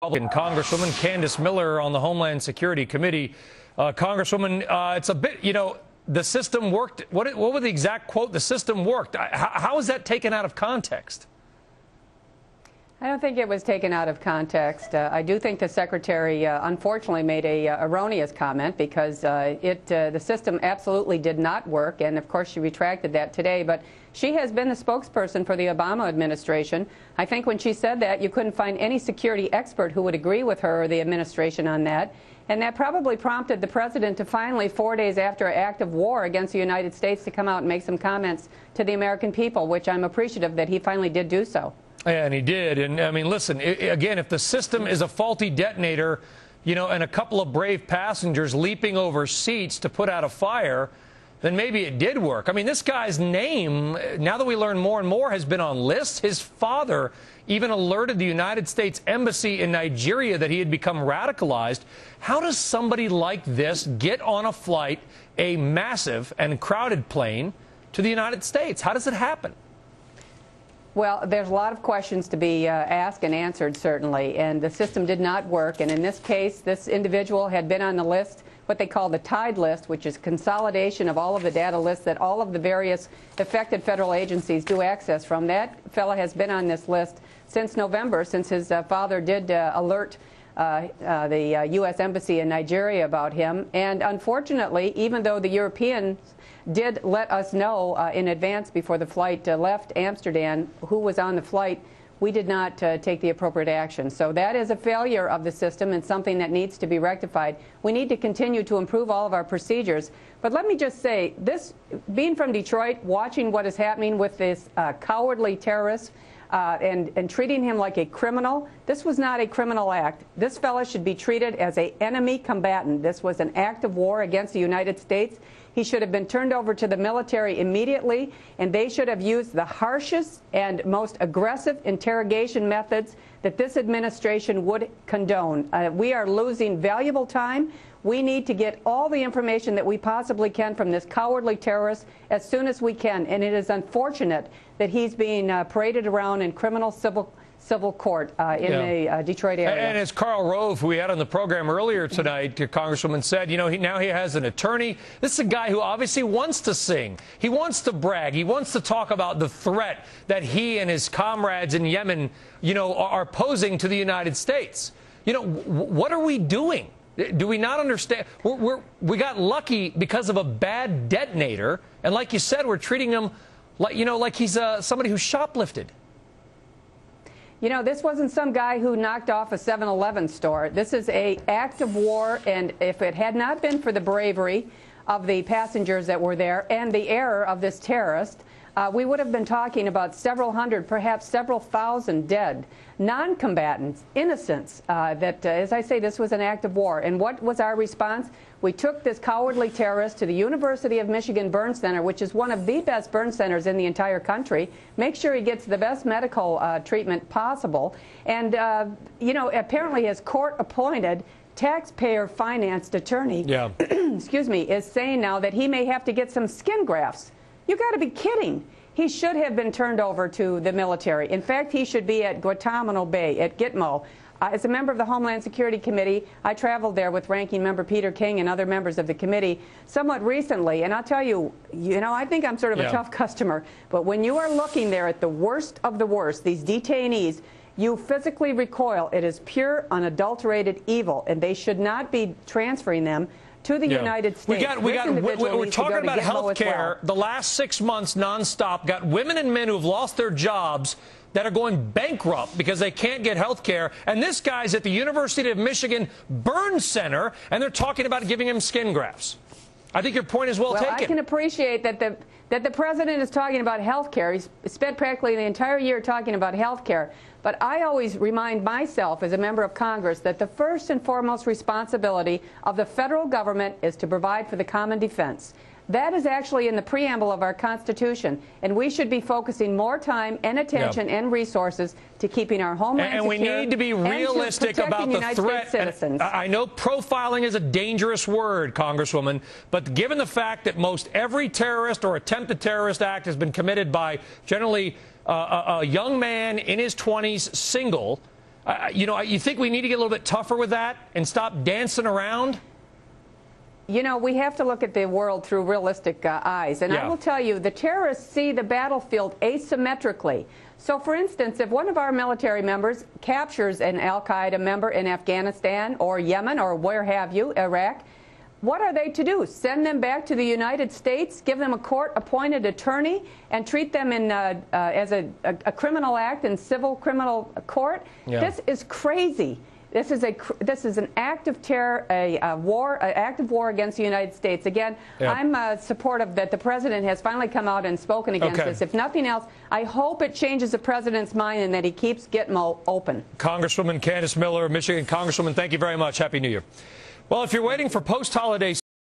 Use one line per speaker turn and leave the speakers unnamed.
Republican Congresswoman Candace Miller on the Homeland Security Committee. Congresswoman, it's a bit, the system worked. What was the exact quote? The system worked. How is that taken out of context?
I don't think it was taken out of context. I do think the Secretary unfortunately made a erroneous comment because the system absolutely did not work, and of course she retracted that today. But she has been the spokesperson for the Obama administration. I think when she said that, you couldn't find any security expert who would agree with her or the administration on that. And that probably prompted the president to finally, 4 days after an act of war against the United States, to come out and make some comments to the American people, which I'm appreciative that he finally did do so.
Yeah, and he did. And I mean, listen, again, if the system is a faulty detonator, and a couple of brave passengers leaping over seats to put out a fire, then maybe it did work. I mean, this guy's name, now that we learn more and more, has been on lists. His father even alerted the United States Embassy in Nigeria that he had become radicalized. How does somebody like this get on a flight, a massive and crowded plane, to the United States? How does it happen?
Well, there's a lot of questions to be asked and answered, certainly, and the system did not work. And in this case, this individual had been on the list, what they call the TIDE list, which is consolidation of all of the data lists that all of the various affected federal agencies do access from. That fellow has been on this list since November, since his father did alert the U.S. Embassy in Nigeria about him. And unfortunately, even though the Europeans did let us know in advance before the flight left Amsterdam who was on the flight, we did not take the appropriate action. So that is a failure of the system and something that needs to be rectified. We need to continue to improve all of our procedures. But let me just say, this, being from Detroit, watching what is happening with this cowardly terrorist, and treating him like a criminal. This was not a criminal act. This fellow should be treated as an enemy combatant. This was an act of war against the United States. He should have been turned over to the military immediately, and they should have used the harshest and most aggressive interrogation methods that this administration would condone. We are losing valuable time. We need to get all the information that we possibly can from this cowardly terrorist as soon as we can. And it is unfortunate that he's being paraded around in criminal civil court in the Detroit area.
And as Karl Rove, who we had on the program earlier tonight, Congresswoman said, now he has an attorney. This is a guy who obviously wants to sing. He wants to brag. He wants to talk about the threat that he and his comrades in Yemen, are posing to the United States. What are we doing? Do we not understand? We got lucky because of a bad detonator, and like you said, we're treating him like he's somebody who shoplifted.
This wasn't some guy who knocked off a 7-Eleven store. This is an act of war, and if it had not been for the bravery of the passengers that were there and the error of this terrorist, we would have been talking about several hundred, perhaps several thousand dead non-combatants, innocents, that, as I say, this was an act of war. And what was our response? We took this cowardly terrorist to the University of Michigan Burn Center, which is one of the best burn centers in the entire country. Make sure he gets the best medical treatment possible. And, apparently his court-appointed taxpayer-financed attorney, excuse me, is saying now that he may have to get some skin grafts. You got to be kidding. He should have been turned over to the military. In fact, he should be at Guantanamo Bay, at Gitmo. As a member of the Homeland Security Committee, I traveled there with Ranking Member Peter King and other members of the committee somewhat recently. And I'll tell you, I think I'm sort of a tough customer. But when you are looking there at the worst of the worst, these detainees, you physically recoil. It is pure, unadulterated evil, and they should not be transferring them to the United States.
We're talking about health care. The last 6 months nonstop got women and men who have lost their jobs that are going bankrupt because they can't get health care. And this guy's at the University of Michigan Burn Center, and they're talking about giving him skin grafts. I think your point is well taken.
I can appreciate that the president is talking about health care. He's spent practically the entire year talking about health care. But I always remind myself as a member of Congress that the first and foremost responsibility of the federal government is to provide for the common defense. That is actually in the preamble of our Constitution, and we should be focusing more time and attention and resources to keeping our homeland secure.
And we need to be realistic about the threat. And I know profiling is a dangerous word, Congresswoman, but given the fact that most every terrorist or attempted terrorist act has been committed by generally a young man in his 20s, single, You think we need to get a little bit tougher with that and stop dancing around?
You know, we have to look at the world through realistic eyes. And I will tell you, the terrorists see the battlefield asymmetrically. So, for instance, if one of our military members captures an al-Qaeda member in Afghanistan or Yemen or where have you, Iraq, what are they to do? Send them back to the United States, give them a court-appointed attorney, and treat them in, as a criminal act in civil criminal court? Yeah. This is crazy. This is an act of terror, an act of war against the United States. Again, I'm supportive that the president has finally come out and spoken against this. If nothing else, I hope it changes the president's mind and that he keeps Gitmo open.
Congresswoman Candice Miller, Michigan Congresswoman, thank you very much. Happy New Year. Well, if you're waiting for post-holiday